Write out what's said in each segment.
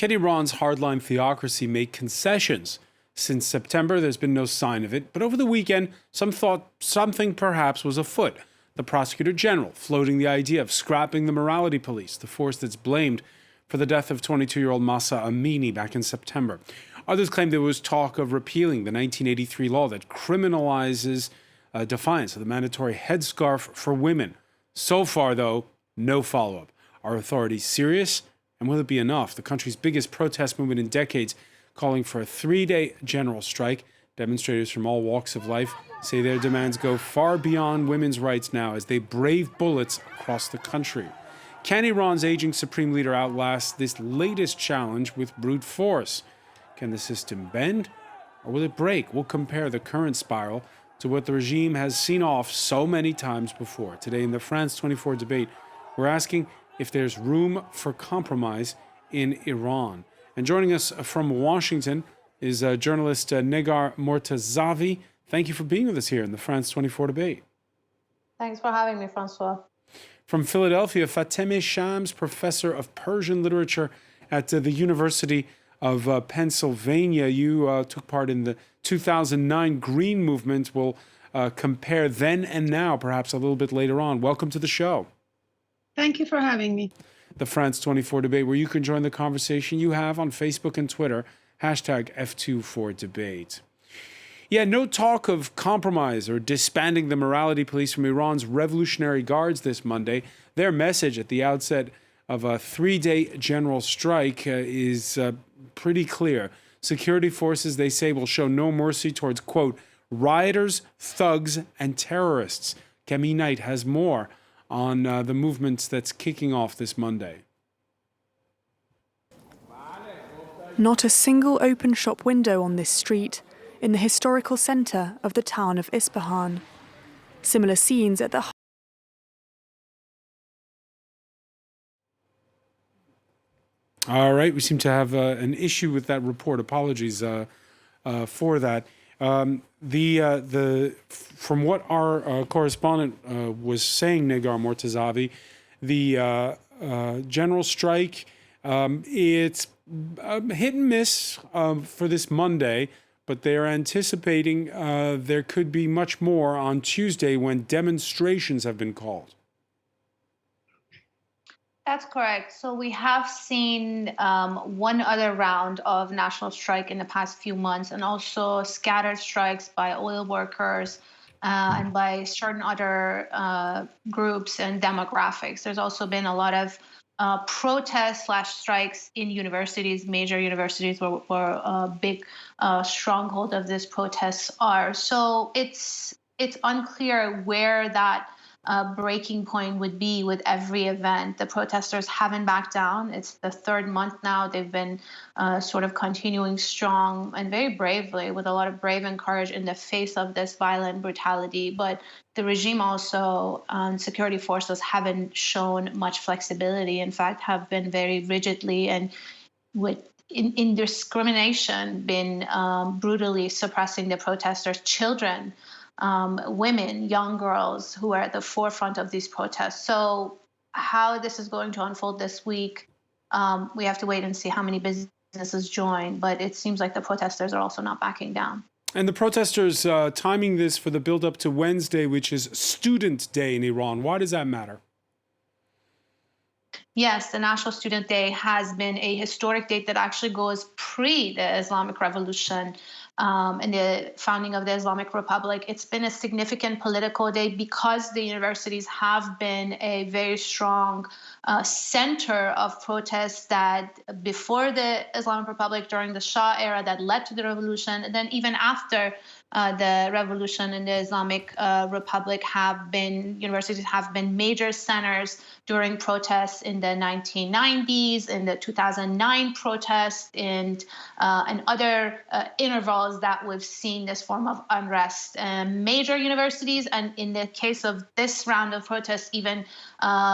Can Iran's hardline theocracy make concessions? Since September, there's been no sign of it, but over the weekend, some thought something perhaps was afoot. The prosecutor general floating the idea of scrapping the morality police, the force that's blamed for the death of 22-year-old Mahsa Amini back in September. Others claim there was talk of repealing the 1983 law that criminalizes defiance, the mandatory headscarf for women. So far, though, no follow-up. Are authorities serious? And will it be enough? The country's biggest protest movement in decades, calling for a 3-day general strike. Demonstrators from all walks of life say their demands go far beyond women's rights now as they brave bullets across the country. Can Iran's aging supreme leader outlast this latest challenge with brute force? Can the system bend, or will it break? We'll compare the current spiral to what the regime has seen off so many times before. Today in the France 24 debate, we're asking if there's room for compromise in Iran. And joining us from Washington is journalist Negar Mortazavi. Thank you for being with us here in the France 24 debate. Thanks for having me, Francois. From Philadelphia, Fatemeh Shams, professor of Persian literature at the University of Pennsylvania. You took part in the 2009 Green Movement. We'll compare then and now, perhaps a little bit later on. Welcome to the show. Thank you for having me. The France 24 debate, where you can join the conversation you have on Facebook and Twitter, hashtag F24debate. Yeah, no talk of compromise or disbanding the morality police from Iran's Revolutionary Guards this Monday. Their message at the outset of a 3-day general strike is pretty clear. Security forces, they say, will show no mercy towards, quote, rioters, thugs, and terrorists. Kemi Knight has more on the movement that's kicking off this Monday. Not a single open shop window on this street, in the historical centre of the town of Isfahan. Similar scenes at the All right, we seem to have an issue with that report. Apologies for that. From what our correspondent was saying, Negar Mortazavi, the general strike, it's hit and miss for this Monday, but they're anticipating there could be much more on Tuesday when demonstrations have been called. That's correct. So we have seen one other round of national strike in the past few months, and also scattered strikes by oil workers and by certain other groups and demographics. There's also been a lot of protests/strikes in universities. Major universities were a big stronghold of these protests are. So it's unclear where that breaking point would be with every event. The protesters haven't backed down. It's the third month now. They've been sort of continuing strong and very bravely, with a lot of brave and courage in the face of this violent brutality. But the regime also, security forces, haven't shown much flexibility. In fact, have been very rigidly and with indiscrimination been brutally suppressing the protesters' children, women, young girls who are at the forefront of these protests. So how this is going to unfold this week, we have to wait and see how many businesses join. But it seems like the protesters are also not backing down. And the protesters timing this for the build-up to Wednesday, which is Student Day in Iran. Why does that matter? Yes, the National Student Day has been a historic date that actually goes pre the Islamic Revolution and the founding of the Islamic Republic. It's been a significant political day because the universities have been a very strong center of protests that before the Islamic Republic, during the Shah era, that led to the revolution, and then even after the revolution in the Islamic Republic, universities have been major centers during protests in the 1990s, in the 2009 protests, and other intervals that we've seen this form of unrest. Major universities, and in the case of this round of protests, even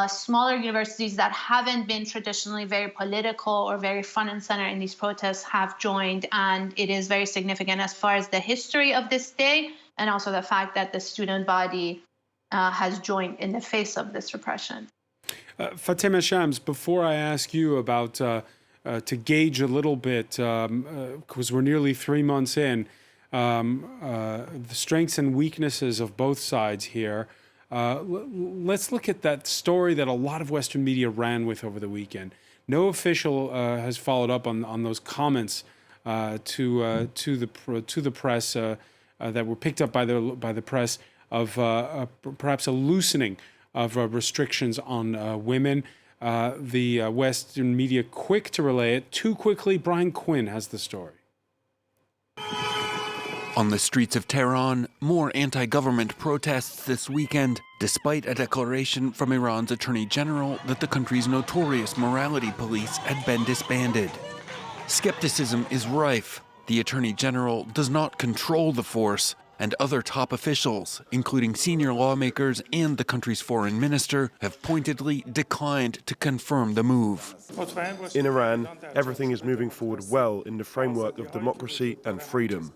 smaller universities that haven't been traditionally very political or very front and center in these protests, have joined. And it is very significant as far as the history of this day, and also the fact that the student body has joined in the face of this repression. Fatemeh Shams, before I ask you about to gauge a little bit, because we're nearly 3 months in, the strengths and weaknesses of both sides here. Let's look at that story that a lot of Western media ran with over the weekend. No official has followed up on those comments to the press that were picked up by the press of perhaps a loosening of restrictions on women. The Western media quick to relay it too quickly. Brian Quinn has the story. On the streets of Tehran, more anti-government protests this weekend, despite a declaration from Iran's Attorney General that the country's notorious morality police had been disbanded. Skepticism is rife. The Attorney General does not control the force, and other top officials, including senior lawmakers and the country's foreign minister, have pointedly declined to confirm the move. In Iran, everything is moving forward well in the framework of democracy and freedom.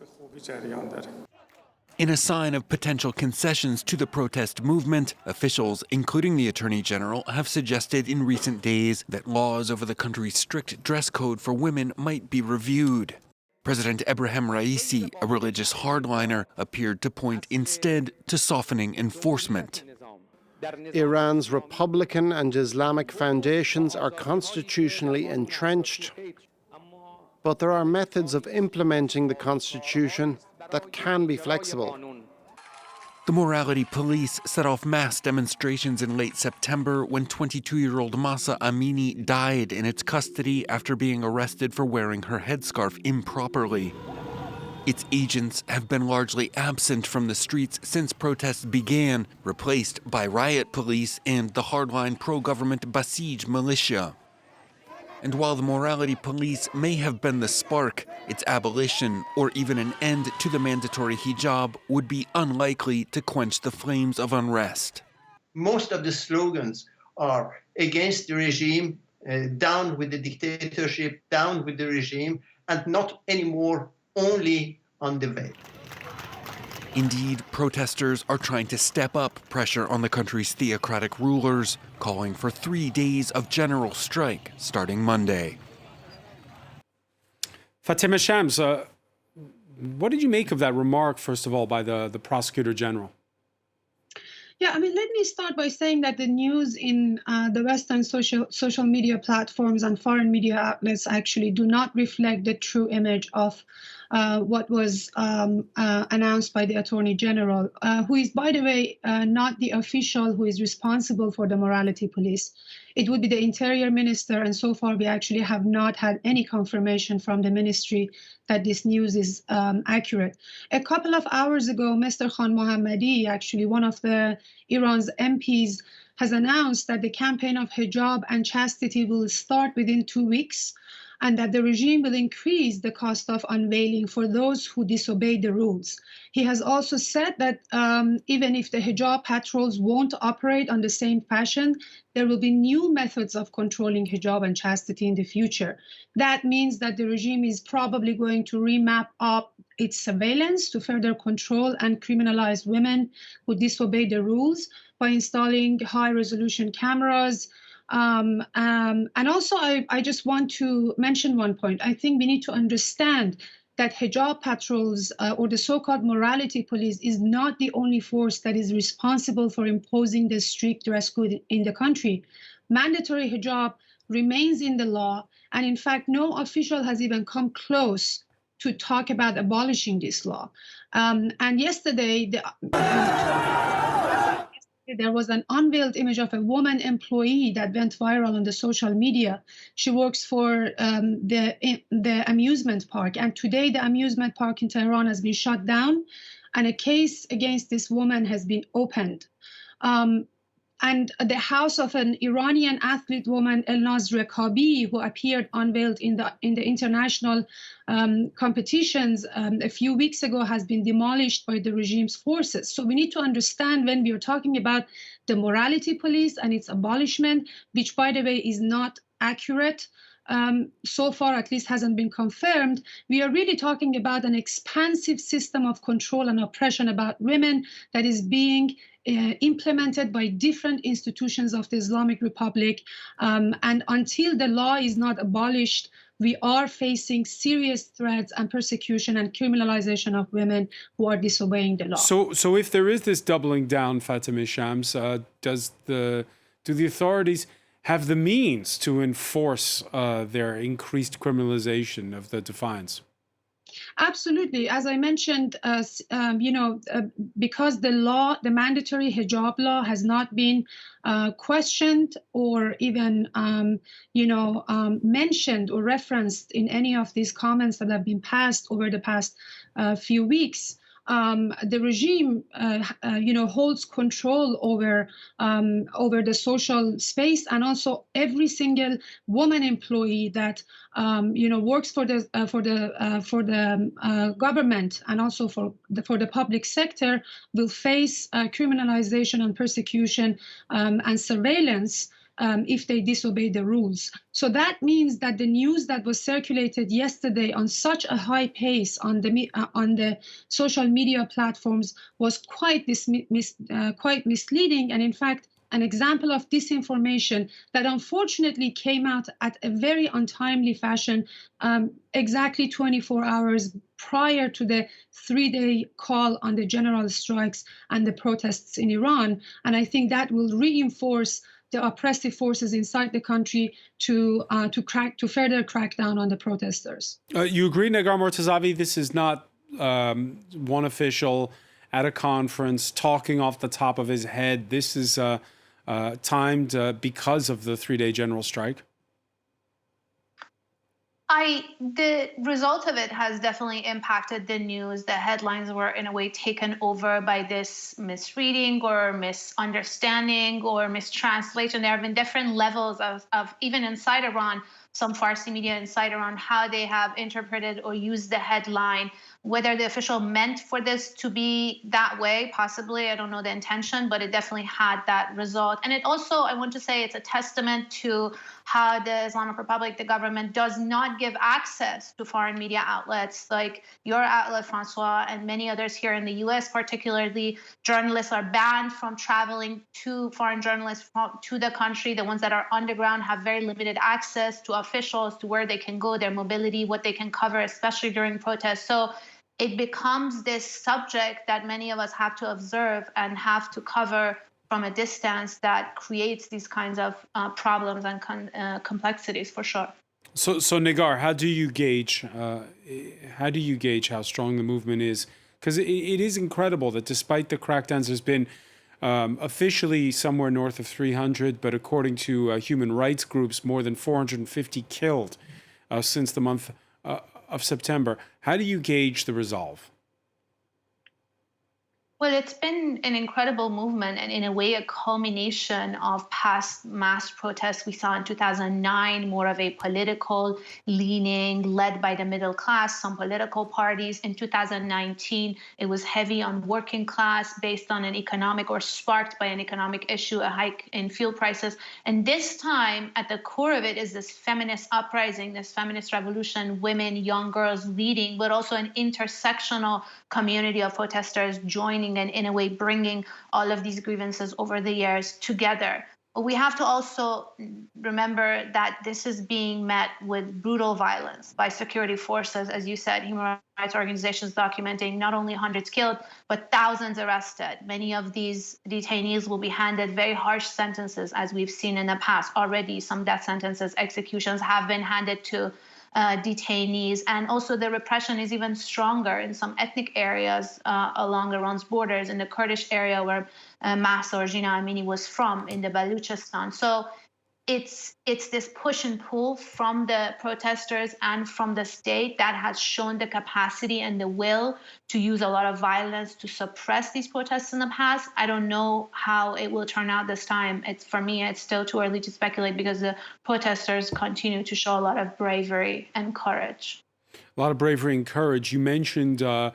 In a sign of potential concessions to the protest movement, officials, including the Attorney General, have suggested in recent days that laws over the country's strict dress code for women might be reviewed. President Ebrahim Raisi, a religious hardliner, appeared to point instead to softening enforcement. Iran's Republican and Islamic foundations are constitutionally entrenched, but there are methods of implementing the constitution that can be flexible. The morality police set off mass demonstrations in late September when 22-year-old Mahsa Amini died in its custody after being arrested for wearing her headscarf improperly. Its agents have been largely absent from the streets since protests began, replaced by riot police and the hardline pro-government Basij militia. And while the morality police may have been the spark, its abolition or even an end to the mandatory hijab would be unlikely to quench the flames of unrest. Most of the slogans are against the regime, down with the dictatorship, down with the regime, and not anymore only on the veil. Indeed, protesters are trying to step up pressure on the country's theocratic rulers, calling for 3 days of general strike starting Monday. Fatima Shams, what did you make of that remark, first of all, by the prosecutor general? Yeah, I mean, let me start by saying that the news in the Western social media platforms and foreign media outlets actually do not reflect the true image of what was announced by the Attorney General, who is, by the way, not the official who is responsible for the morality police. It would be the Interior Minister, and so far we actually have not had any confirmation from the ministry that this news is accurate. A couple of hours ago, Mr. Khan Mohammadi, actually one of Iran's MPs, has announced that the campaign of hijab and chastity will start within 2 weeks, and that the regime will increase the cost of unveiling for those who disobey the rules. He has also said that even if the hijab patrols won't operate on the same fashion, there will be new methods of controlling hijab and chastity in the future. That means that the regime is probably going to remap up its surveillance to further control and criminalize women who disobey the rules by installing high-resolution cameras. And also, I just want to mention one point. I think we need to understand that hijab patrols or the so-called morality police is not the only force that is responsible for imposing the strict dress code in the country. Mandatory hijab remains in the law, and in fact, no official has even come close to talk about abolishing this law. And yesterday, there was an unveiled image of a woman employee that went viral on the social media. She works for the amusement park. And today the amusement park in Tehran has been shut down and a case against this woman has been opened. And the house of an Iranian athlete woman, Elnaz Rekabi, who appeared unveiled in the international competitions a few weeks ago, has been demolished by the regime's forces. So we need to understand when we are talking about the morality police and its abolishment, which, by the way, is not accurate. So far, at least, hasn't been confirmed. We are really talking about an expansive system of control and oppression about women that is being implemented by different institutions of the Islamic Republic. And until the law is not abolished, we are facing serious threats and persecution and criminalization of women who are disobeying the law. So if there is this doubling down, Fatemeh Shams, do the authorities have the means to enforce their increased criminalization of the defiance? Absolutely. As I mentioned, because the mandatory hijab law has not been questioned or even, mentioned or referenced in any of these comments that have been passed over the past few weeks. The regime, holds control over the social space, and also every single woman employee that works for the government and also for the public sector will face criminalization and persecution and surveillance if they disobey the rules. So that means that the news that was circulated yesterday on such a high pace on the social media platforms was quite misleading, and in fact an example of disinformation that unfortunately came out at a very untimely fashion, exactly 24 hours prior to the 3-day call on the general strikes and the protests in Iran. And I think that will reinforce the oppressive forces inside the country to further crack down on the protesters. You agree, Negar Mortazavi, this is not one official at a conference talking off the top of his head. This is timed because of the 3-day general strike? The result of it has definitely impacted the news. The headlines were in a way taken over by this misreading or misunderstanding or mistranslation. There have been different levels of even inside Iran, some Farsi media inside Iran, how they have interpreted or used the headline. Whether the official meant for this to be that way, possibly, I don't know the intention, but it definitely had that result. And it also, I want to say, it's a testament to how the Islamic Republic, the government, does not give access to foreign media outlets like your outlet, Francois, and many others here in the US, particularly. Journalists are banned from traveling to foreign journalists to the country. The ones that are underground have very limited access to officials, to where they can go, their mobility, what they can cover, especially during protests. So it becomes this subject that many of us have to observe and have to cover from a distance that creates these kinds of problems and complexities, for sure. So Negar, how do you gauge how strong the movement is? Because it is incredible that despite the crackdowns, there's been officially somewhere north of 300, but according to human rights groups, more than 450 killed since the month of September. How do you gauge the resolve? Well, it's been an incredible movement and in a way a culmination of past mass protests we saw in 2009, more of a political leaning led by the middle class, some political parties. In 2019, it was heavy on working class based on an economic or sparked by an economic issue, a hike in fuel prices. And this time, at the core of it is this feminist uprising, this feminist revolution, women, young girls leading, but also an intersectional community of protesters joining and in a way bringing all of these grievances over the years together. But we have to also remember that this is being met with brutal violence by security forces, as you said, human rights organizations documenting not only hundreds killed, but thousands arrested. Many of these detainees will be handed very harsh sentences, as we've seen in the past. Already some death sentences, executions have been handed to detainees, and also the repression is even stronger in some ethnic areas along Iran's borders, in the Kurdish area where Mahsa Amini was from, in the Baluchistan. So it's this push and pull from the protesters and from the state that has shown the capacity and the will to use a lot of violence to suppress these protests in the past. I don't know how it will turn out this time. For me, it's still too early to speculate because the protesters continue to show a lot of bravery and courage. A lot of bravery and courage. You mentioned the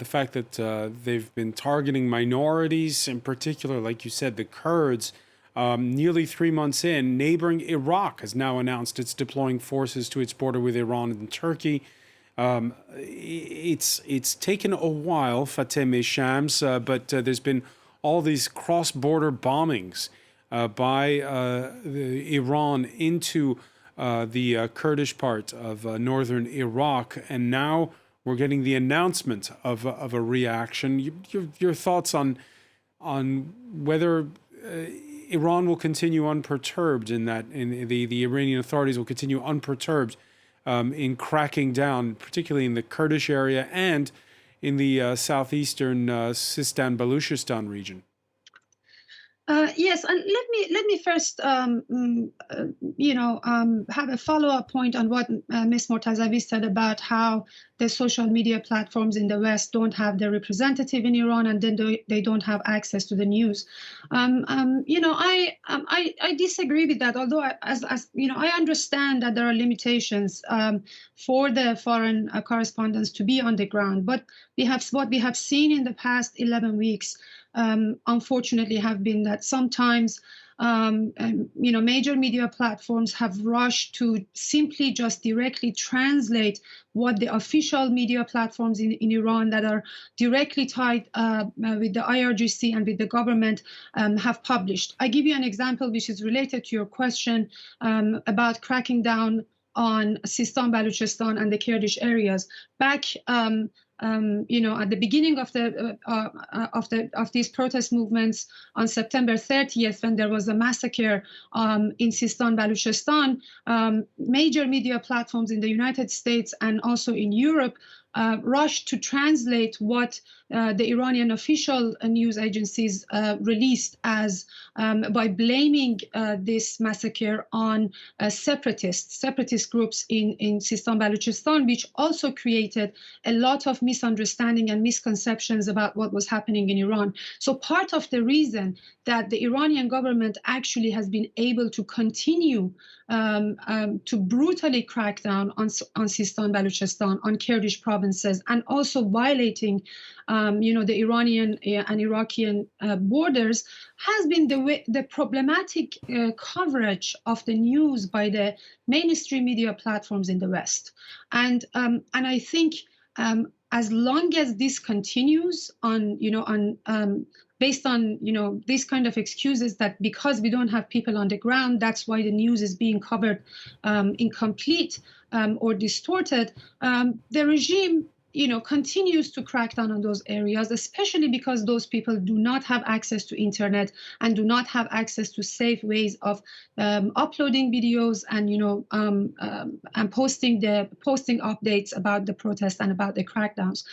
fact that they've been targeting minorities, in particular, like you said, the Kurds. Nearly 3 months in, neighboring Iraq has now announced it's deploying forces to its border with Iran and Turkey. It's taken a while, Fatemeh Shams, but there's been all these cross-border bombings by Iran into the Kurdish part of northern Iraq, and now we're getting the announcement of a reaction. Your thoughts on whether Iran will continue unperturbed in that, in the Iranian authorities will continue unperturbed in cracking down, particularly in the Kurdish area and in the southeastern Sistan-Baluchistan region? Yes, and let me first, have a follow-up point on what Ms. Mortazavi said about how the social media platforms in the West don't have their representative in Iran, and then they don't have access to the news. I disagree with that. Although, I understand that there are limitations for the foreign correspondents to be on the ground, but what we have seen in the past 11 weeks. Unfortunately, have been that sometimes, major media platforms have rushed to simply just directly translate what the official media platforms in Iran that are directly tied with the IRGC and with the government have published. I give you an example which is related to your question about cracking down on Sistan, Baluchistan, and the Kurdish areas. Back at the beginning of these protest movements on September 30th, when there was a massacre in Sistan, Baluchistan, major media platforms in the United States and also in Europe rushed to translate what the Iranian official news agencies released as by blaming this massacre on separatist groups in Sistan, Baluchistan, which also created a lot of misunderstanding and misconceptions about what was happening in Iran. So part of the reason that the Iranian government actually has been able to continue to brutally crack down on Sistan, Baluchistan, on Kurdish provinces, and also violating the Iranian and Iraqi borders has been the problematic coverage of the news by the mainstream media platforms in the West. And I think as long as this continues based on these kind of excuses that because we don't have people on the ground, that's why the news is being covered incomplete or distorted, the regime continues to crack down on those areas, especially because those people do not have access to internet and do not have access to safe ways of uploading videos and and posting updates about the protest and about the crackdowns.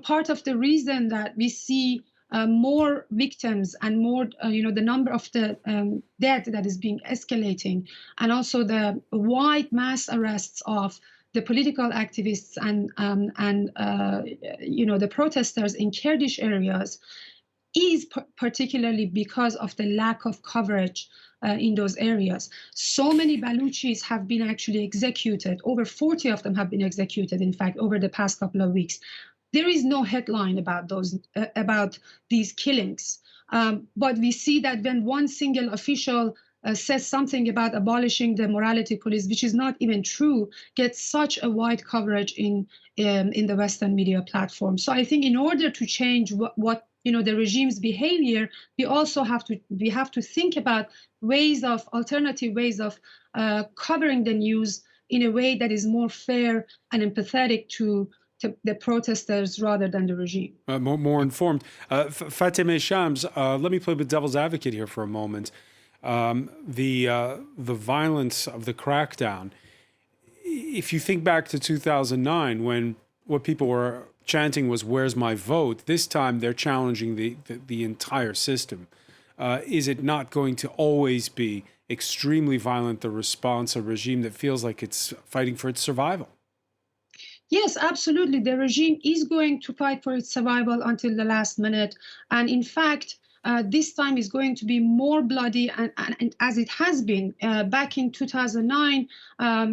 Part of the reason that we see more victims and more, the number of the death that is being escalating, and also the wide mass arrests of the political activists and the protesters in Kurdish areas is particularly because of the lack of coverage in those areas. So many Baluchis have been actually executed. Over 40 of them have been executed, in fact, over the past couple of weeks. There is no headline about these killings. But we see that when one single official says something about abolishing the morality police, which is not even true, gets such a wide coverage in the Western media platform. So I think in order to change what the regime's behavior, we also have to think about alternative ways of covering the news in a way that is more fair and empathetic to the protesters rather than the regime. More informed. Fatemeh Shams, let me play the devil's advocate here for a moment. The violence of the crackdown. If you think back to 2009, when what people were chanting was "Where's my vote?" This time they're challenging the entire system. Is it not going to always be extremely violent, the response, a regime that feels like it's fighting for its survival? Yes, absolutely. The regime is going to fight for its survival until the last minute. And in fact, this time is going to be more bloody, and as it has been. Back in 2009,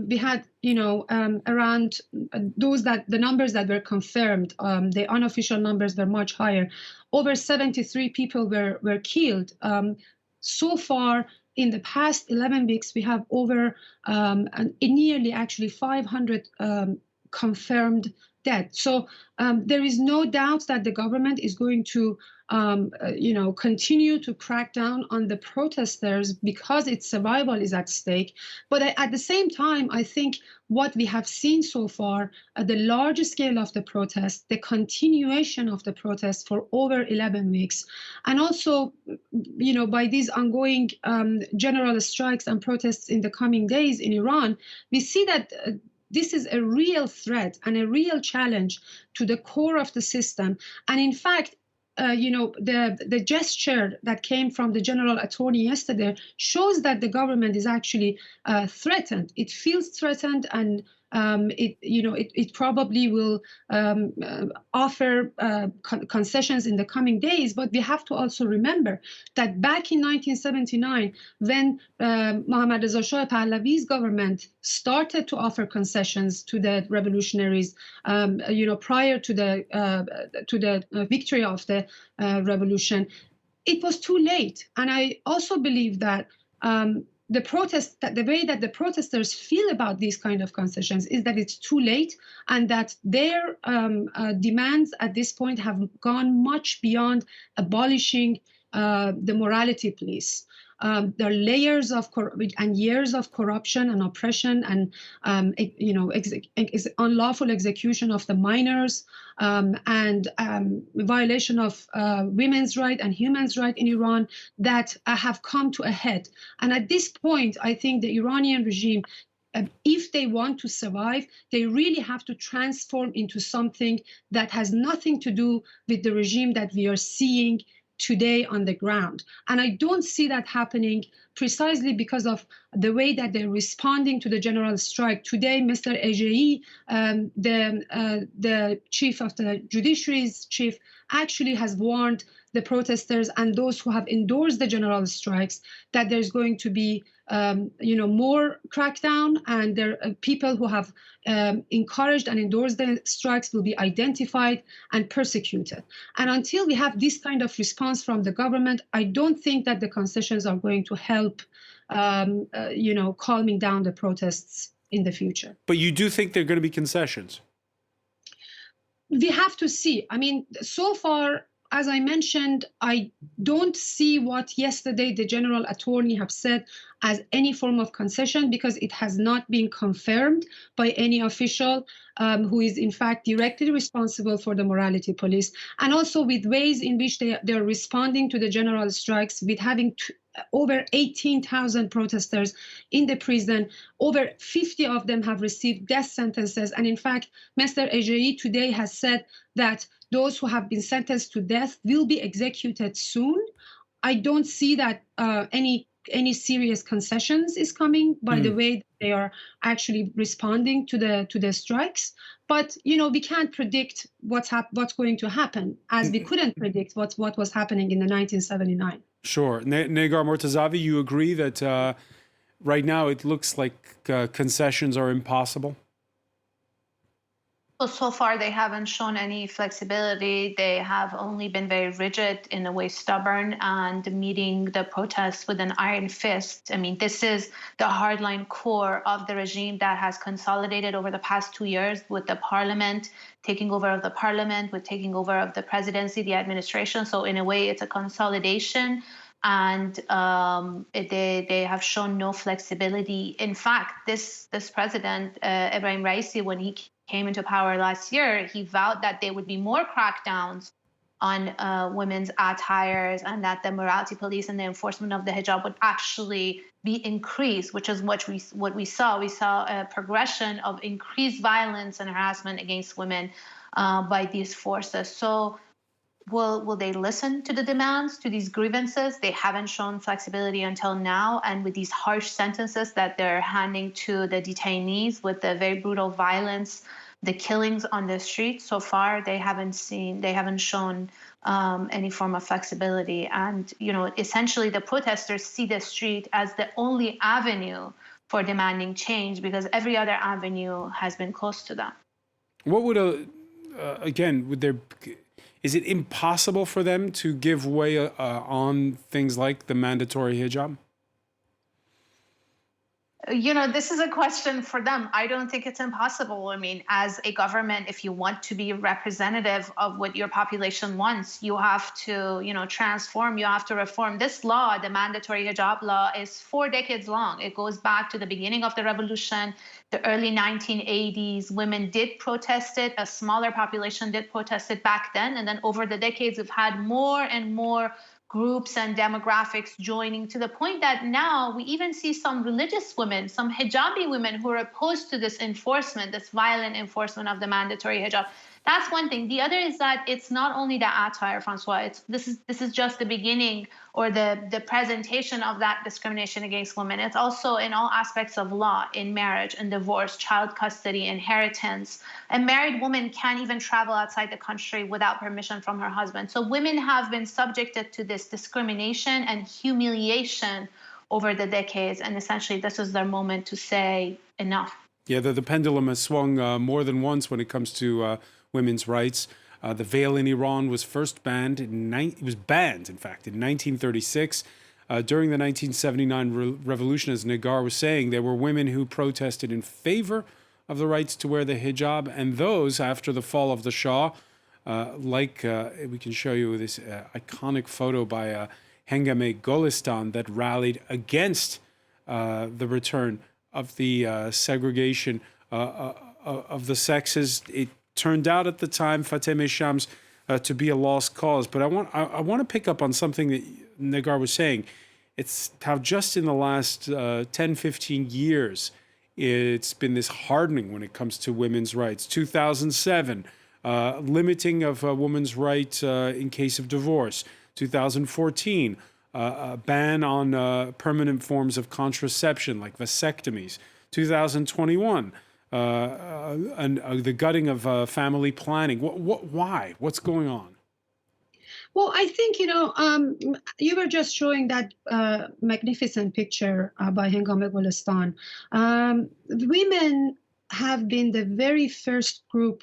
we had, around the numbers that were confirmed, the unofficial numbers were much higher. Over 73 people were killed. So far, in the past 11 weeks, we have over nearly actually 500 confirmed dead. So there is no doubt that the government is going to continue to crack down on the protesters because its survival is at stake. But at the same time, I think what we have seen so far, the large scale of the protest, the continuation of the protest for over 11 weeks, and also, by these ongoing general strikes and protests in the coming days in Iran, we see that this is a real threat and a real challenge to the core of the system. And in fact, the gesture that came from the general attorney yesterday shows that the government is actually threatened. It feels threatened, and it probably will offer concessions in the coming days. But we have to also remember that back in 1979, when Mohammad Reza Shah Pahlavi's government started to offer concessions to the revolutionaries, prior to the victory of the revolution, it was too late. And I also believe that the way that the protesters feel about these kind of concessions is that it's too late, and that their demands at this point have gone much beyond abolishing the morality police. There are layers of and years of corruption and oppression and unlawful execution of the minors and violation of women's rights and human rights in Iran that have come to a head. And at this point, I think the Iranian regime, if they want to survive, they really have to transform into something that has nothing to do with the regime that we are seeing today on the ground. And I don't see that happening precisely because of the way that they're responding to the general strike. Today, Mr. Ejei, the chief of the judiciary's chief, actually has warned the protesters and those who have endorsed the general strikes that there's going to be more crackdown, and there are people who have encouraged and endorsed the strikes will be identified and persecuted. And until we have this kind of response from the government, I don't think that the concessions are going to help, calming down the protests in the future. But you do think there are going to be concessions? We have to see. I mean, so far, as I mentioned, I don't see what yesterday the general attorney have said as any form of concession, because it has not been confirmed by any official who is in fact directly responsible for the morality police. And also with ways in which they're responding to the general strikes, with having over 18,000 protesters in the prison. Over 50 of them have received death sentences. And in fact, Mr. Ejei today has said that those who have been sentenced to death will be executed soon. I don't see that any serious concessions is coming by the way that they are actually responding to the strikes. But we can't predict what's going to happen, as we couldn't predict what was happening in the 1979. Sure. Negar Mortazavi, you agree that right now it looks like concessions are impossible? Well, so far they haven't shown any flexibility. They have only been very rigid, in a way stubborn, and meeting the protests with an iron fist. I mean, this is the hardline core of the regime that has consolidated over the past 2 years, with the parliament, taking over of the parliament, with taking over of the presidency, the administration. So in a way, it's a consolidation. And they have shown no flexibility. In fact, this president, Ebrahim Raisi, when he came into power last year, he vowed that there would be more crackdowns on women's attires, and that the morality police and the enforcement of the hijab would actually be increased, which is what we saw. We saw a progression of increased violence and harassment against women by these forces. So will they listen to the demands, to these grievances? They haven't shown flexibility until now. And with these harsh sentences that they're handing to the detainees, with the very brutal violence, the killings on the streets, so far they haven't shown any form of flexibility. And, essentially the protesters see the street as the only avenue for demanding change, because every other avenue has been closed to them. What would is it impossible for them to give way on things like the mandatory hijab? This is a question for them. I don't think it's impossible. I mean, as a government, if you want to be representative of what your population wants, you have to, transform, you have to reform. This law, the mandatory hijab law, is 4 decades long. It goes back to the beginning of the revolution, the early 1980s. Women did protest it. A smaller population did protest it back then. And then over the decades, we've had more and more groups and demographics joining, to the point that now we even see some religious women, some hijabi women, who are opposed to this enforcement, this violent enforcement of the mandatory hijab. That's one thing. The other is that it's not only the attire, Francois. This is just the beginning, or the presentation of that discrimination against women. It's also in all aspects of law, in marriage and divorce, child custody, inheritance. A married woman can't even travel outside the country without permission from her husband. So women have been subjected to this discrimination and humiliation over the decades, and essentially this is their moment to say enough. Yeah, the pendulum has swung more than once when it comes to women's rights. The veil in Iran was first banned it was banned, in fact, in 1936. During the 1979 revolution, as Negar was saying, there were women who protested in favor of the rights to wear the hijab, and those after the fall of the Shah, we can show you this iconic photo by Hengame Golistan that rallied against the return of the segregation of the sexes. It turned out at the time, Fatemeh Shams, to be a lost cause. But I want to pick up on something that Negar was saying. It's how just in the last 10, 15 years, it's been this hardening when it comes to women's rights. 2007, limiting of a woman's right in case of divorce. 2014, a ban on permanent forms of contraception like vasectomies. 2021, the gutting of family planning. Why? What's going on? Well, I think, you were just showing that magnificent picture by Hengame Golistan. Women have been the very first group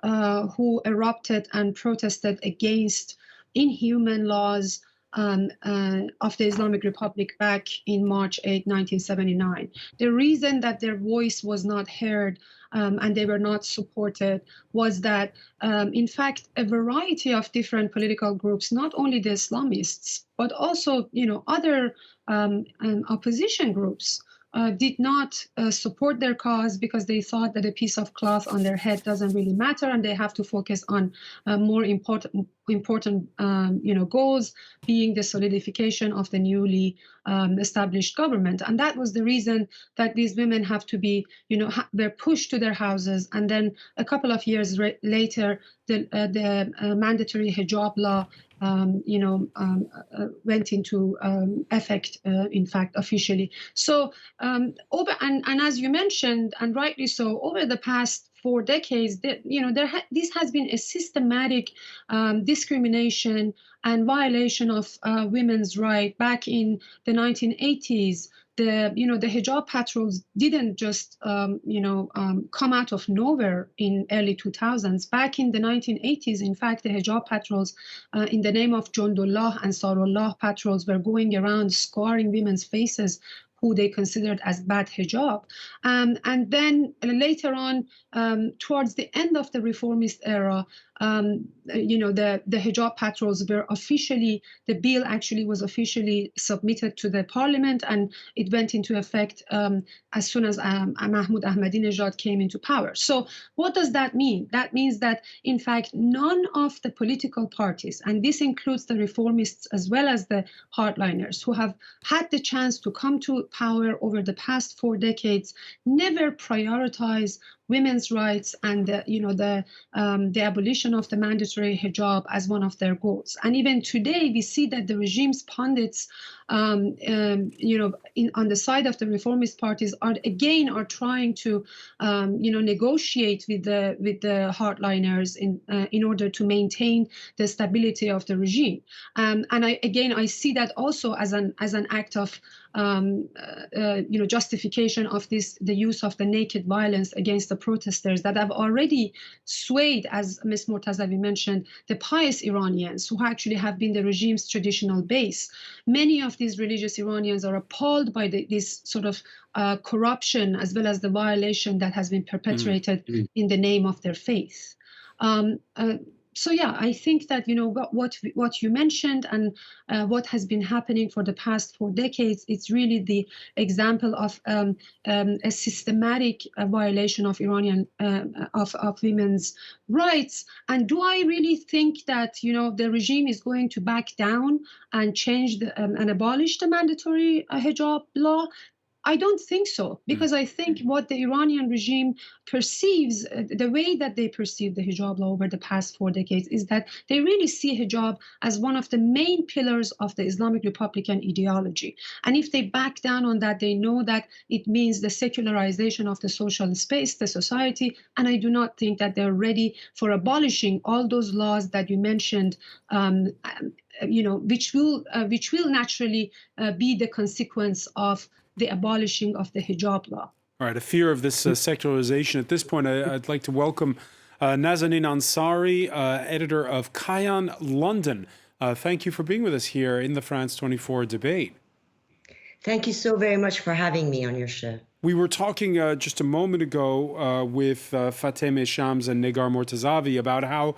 who erupted and protested against inhuman laws of the Islamic Republic back in March 8, 1979. The reason that their voice was not heard and they were not supported was that, in fact, a variety of different political groups, not only the Islamists, but also, other opposition groups, did not support their cause because they thought that a piece of cloth on their head doesn't really matter, and they have to focus on more important goals, being the solidification of the newly established government. And that was the reason that these women have to be, they're pushed to their houses. And then a couple of years later, the mandatory hijab law went into effect, in fact, officially. So, and as you mentioned, and rightly so, over the past 4 decades, this has been a systematic discrimination and violation of women's rights. Back in the 1980s, the hijab patrols didn't just come out of nowhere in early 2000s. Back in the 1980s, in fact, the hijab patrols, in the name of Jundullah and Sarullah patrols, were going around scarring women's faces who they considered as bad hijab. And then later on, towards the end of the reformist era, the hijab patrols were officially, the bill actually was officially submitted to the parliament, and it went into effect as soon as Mahmoud Ahmadinejad came into power. So what does that mean? That means that, in fact, none of the political parties, and this includes the reformists as well as the hardliners, who have had the chance to come to power over the past 4 decades, never prioritize women's rights and the abolition of the mandatory hijab as one of their goals. And even today, we see that the regime's pundits, on the side of the reformist parties, are trying to, negotiate with the hardliners in order to maintain the stability of the regime. And I see that also as an act of justification of the use of the naked violence against the protesters that have already swayed, as Ms. Mortazavi mentioned, the pious Iranians, who actually have been the regime's traditional base. Many of these religious Iranians are appalled by this sort of corruption as well as the violation that has been perpetrated in the name of their faith. So yeah, I think that what you mentioned and what has been happening for the past 4 decades, it's really the example of a systematic violation of Iranian of women's rights. And do I really think that the regime is going to back down and change and abolish the mandatory hijab law? I don't think so, because I think what the Iranian regime perceives, the way that they perceive the hijab law over the past 4 decades, is that they really see hijab as one of the main pillars of the Islamic Republican ideology. And if they back down on that, they know that it means the secularization of the social space, the society, and I do not think that they're ready for abolishing all those laws that you mentioned, which will naturally be the consequence of the abolishing of the hijab law. All right, a fear of this secularization. At this point, I'd like to welcome Nazanin Ansari, editor of Kayan London. Thank you for being with us here in the France 24 debate. Thank you so very much for having me on your show. We were talking just a moment ago with Fatemeh Shams and Negar Mortazavi about how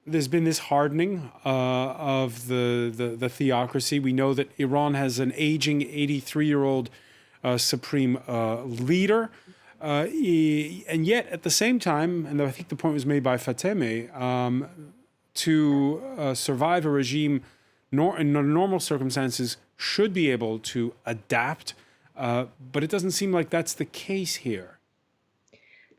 there's been this hardening of the theocracy. We know that Iran has an aging 83-year-old supreme leader. And yet, at the same time, and I think the point was made by Fatemeh, to survive a regime in normal circumstances should be able to adapt. But it doesn't seem like that's the case here.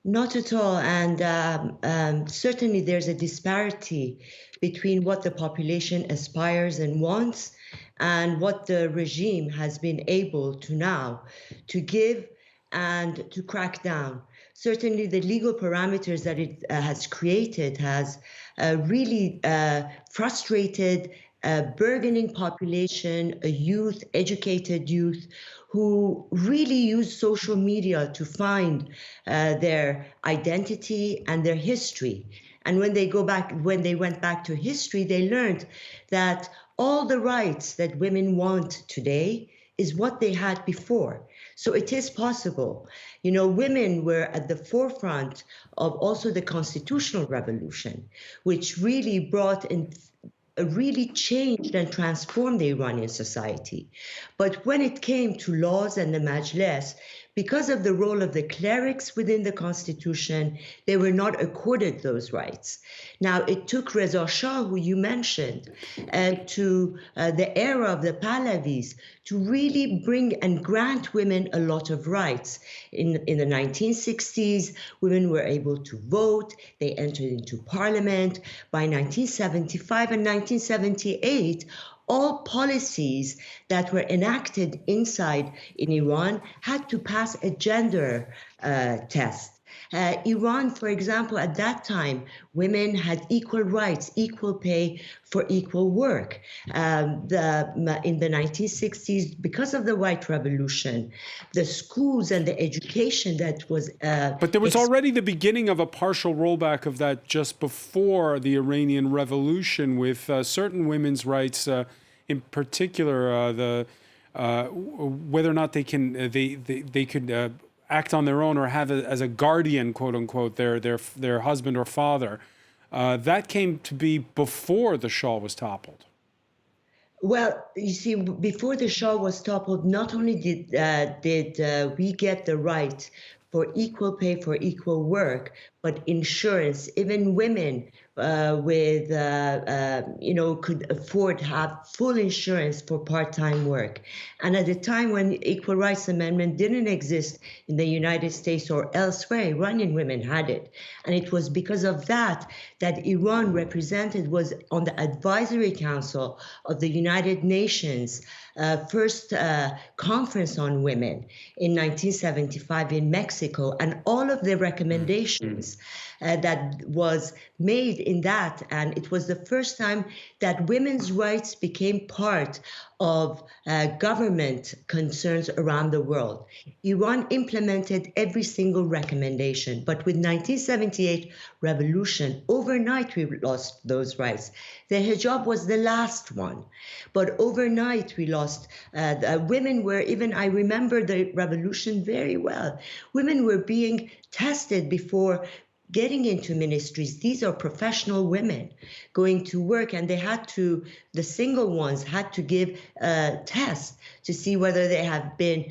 Not at all. And certainly there's a disparity between what the population aspires and wants and what the regime has been able to now to give and to crack down. Certainly the legal parameters that it has created has really frustrated a burgeoning population, a youth, educated youth, who really use social media to find their identity and their history. And when they went back to history, they learned that all the rights that women want today is what they had before. So it is possible. Women were at the forefront of also the constitutional revolution, which really brought in really changed and transformed the Iranian society. But when it came to laws and the Majlis, because of the role of the clerics within the constitution, they were not accorded those rights. Now, it took Reza Shah, who you mentioned, to the era of the Pahlavis to really bring and grant women a lot of rights. In the 1960s, women were able to vote. They entered into parliament. By 1975 and 1978, all policies that were enacted inside in Iran had to pass a gender test. Iran, for example, at that time, women had equal rights, equal pay for equal work. In the 1960s, because of the White Revolution, the schools and the education that was... But there was already the beginning of a partial rollback of that just before the Iranian Revolution, with certain women's rights, in particular, whether or not they could act on their own or have as a guardian, quote unquote, their husband or father. That came to be before the Shah was toppled. Well, you see, before the Shah was toppled, not only did we get the right for equal pay for equal work, but insurance. Even women could afford to have full insurance for part-time work. And at the time when the Equal Rights Amendment didn't exist in the United States or elsewhere, Iranian women had it. And it was because of that Iran was on the Advisory Council of the United Nations first conference on women in 1975 in Mexico, and all of the recommendations that was made in that, and it was the first time that women's rights became part of government concerns around the world. Iran implemented every single recommendation, but with 1978 revolution, overnight we lost those rights. The hijab was the last one, but overnight we lost. Women were even, I remember the revolution very well, women were being tested before getting into ministries. These are professional women going to work, and they had to, the single ones had to give tests to see whether they have been,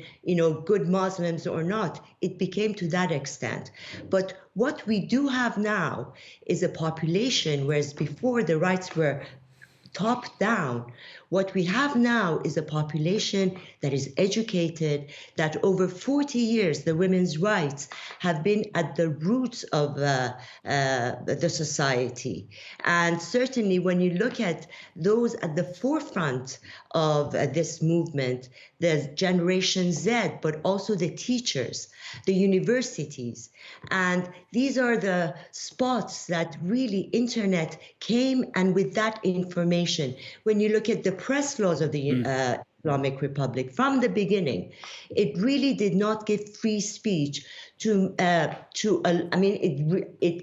good Muslims or not. It became to that extent. But what we do have now is a population, whereas before the rights were top down, what we have now is a population that is educated, that over 40 years, the women's rights have been at the roots of the society. And certainly when you look at those at the forefront of this movement, the Generation Z, but also the teachers, the universities. And these are the spots that really internet came, and with that information, when you look at the press laws of the Islamic Republic from the beginning, it really did not give free speech it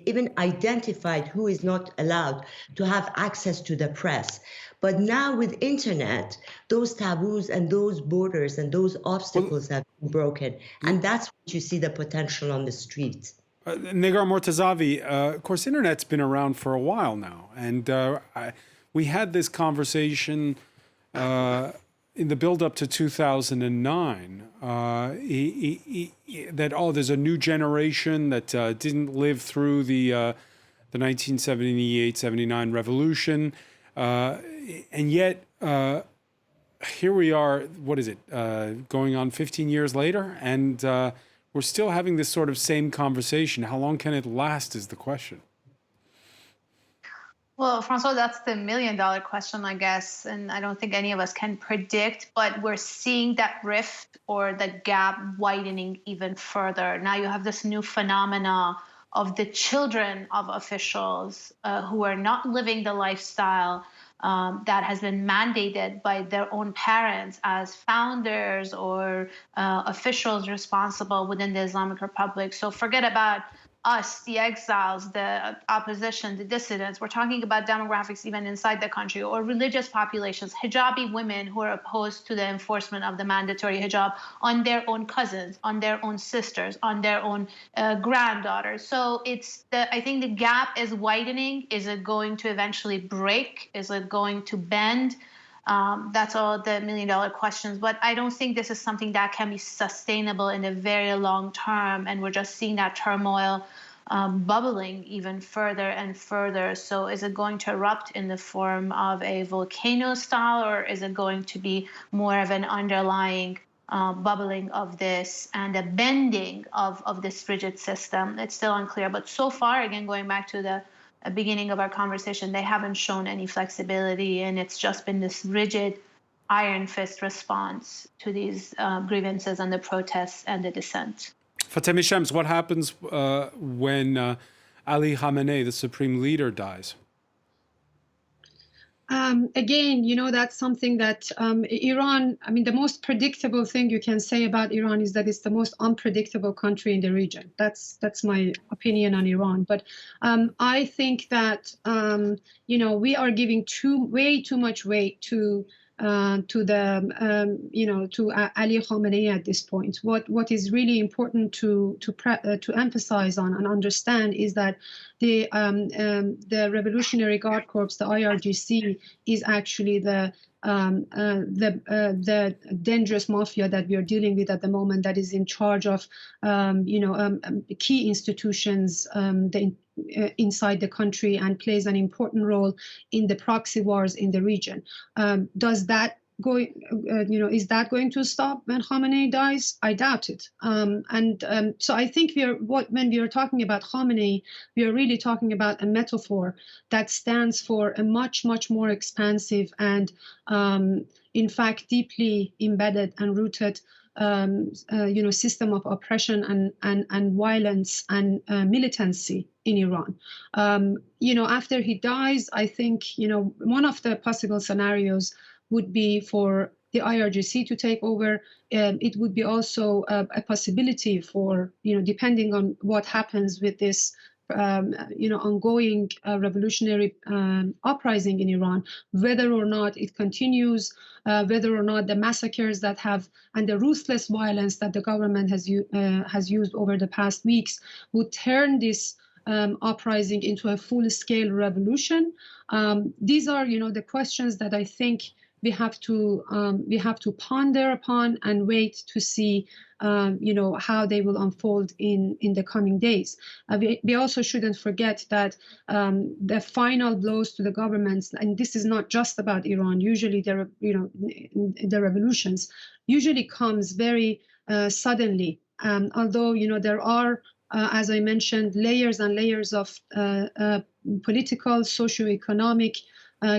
even identified who is not allowed to have access to the press. But now with internet, those taboos and those borders and those obstacles have been broken. And that's what you see the potential on the street. Negar Mortazavi, of course, internet's been around for a while now. And we had this conversation in the build-up to 2009, that, there's a new generation that didn't live through the 1978-79 revolution. And yet, here we are, what is it, going on 15 years later? And we're still having this sort of same conversation. How long can it last is the question. Well, Francois, that's the million-dollar question, I guess, and I don't think any of us can predict, but we're seeing that rift or the gap widening even further. Now you have this new phenomena of the children of officials who are not living the lifestyle that has been mandated by their own parents as founders or officials responsible within the Islamic Republic. So forget about us, the exiles, the opposition, the dissidents. We're talking about demographics even inside the country, or religious populations, hijabi women who are opposed to the enforcement of the mandatory hijab on their own cousins, on their own sisters, on their own granddaughters. So I think the gap is widening. Is it going to eventually break? Is it going to bend? That's all the million-dollar questions. But I don't think this is something that can be sustainable in the very long term. And we're just seeing that turmoil bubbling even further and further. So is it going to erupt in the form of a volcano style, or is it going to be more of an underlying bubbling of this and a bending of this rigid system? It's still unclear. But so far, again, going back to the beginning of our conversation, they haven't shown any flexibility, and it's just been this rigid iron fist response to these grievances and the protests and the dissent. Fatemi Shams, what happens when Ali Khamenei, the supreme leader, dies? Again, that's something that Iran, the most predictable thing you can say about Iran is that it's the most unpredictable country in the region. That's my opinion on Iran. But I think that, we are giving way too much weight to Ali Khamenei at this point. What is really important to emphasize on and understand is that the Revolutionary Guard Corps, the IRGC, is actually the dangerous mafia that we are dealing with at the moment, that is in charge of key institutions inside the country and plays an important role in the proxy wars in the region. Is that going to stop when Khamenei dies? I doubt it. So I think when we are talking about Khamenei, we are really talking about a metaphor that stands for a much, much more expansive and in fact, deeply embedded and rooted system of oppression and violence and militancy in Iran. After he dies, I think, one of the possible scenarios would be for the IRGC to take over. It would be also a possibility for, depending on what happens with this ongoing revolutionary uprising in Iran, whether or not it continues, whether or not the massacres that have and the ruthless violence that the government has used over the past weeks would turn this uprising into a full-scale revolution. These are, the questions that I think we have to ponder upon and wait to see, how they will unfold in the coming days. We also shouldn't forget that the final blows to the governments, and this is not just about Iran. Usually, the revolutions usually comes very suddenly. Although there are, as I mentioned, layers and layers of political, socio-economic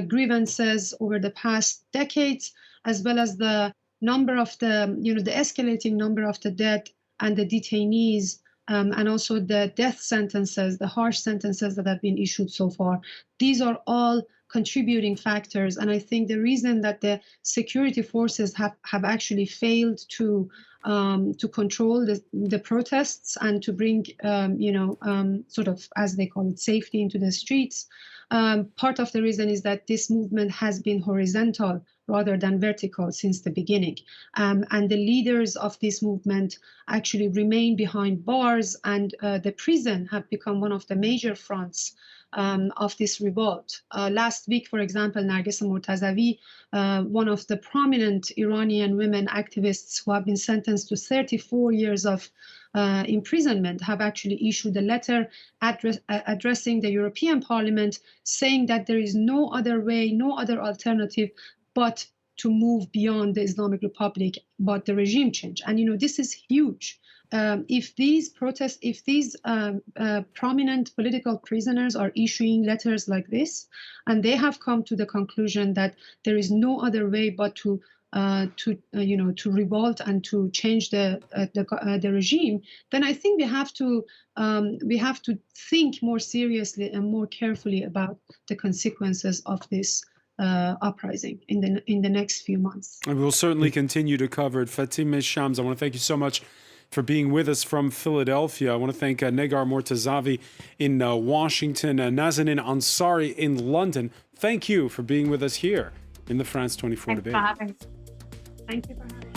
grievances over the past decades, as well as the number of the escalating number of the dead and the detainees, and also the death sentences, the harsh sentences that have been issued so far. These are all contributing factors, and I think the reason that the security forces have actually failed to control the protests and to bring sort of, as they call it, safety into the streets. Part of the reason is that this movement has been horizontal rather than vertical since the beginning. And the leaders of this movement actually remain behind bars, and the prison have become one of the major fronts of this revolt. Last week, for example, Narges Mortazavi, one of the prominent Iranian women activists who have been sentenced to 34 years of imprisonment, have actually issued a letter addressing the European Parliament, saying that there is no other way, no other alternative but to move beyond the Islamic Republic, but the regime change. And this is huge. If these prominent political prisoners are issuing letters like this, and they have come to the conclusion that there is no other way but to revolt and to change the regime, then I think we have to think more seriously and more carefully about the consequences of this uprising in the next few months. And we'll certainly continue to cover it. Fatime Shams, I want to thank you so much for being with us from Philadelphia. I want to thank Negar Mortazavi in Washington, Nazanin Ansari in London. Thank you for being with us here in the France 24 debate. Thanks for having me. Thank you for having me.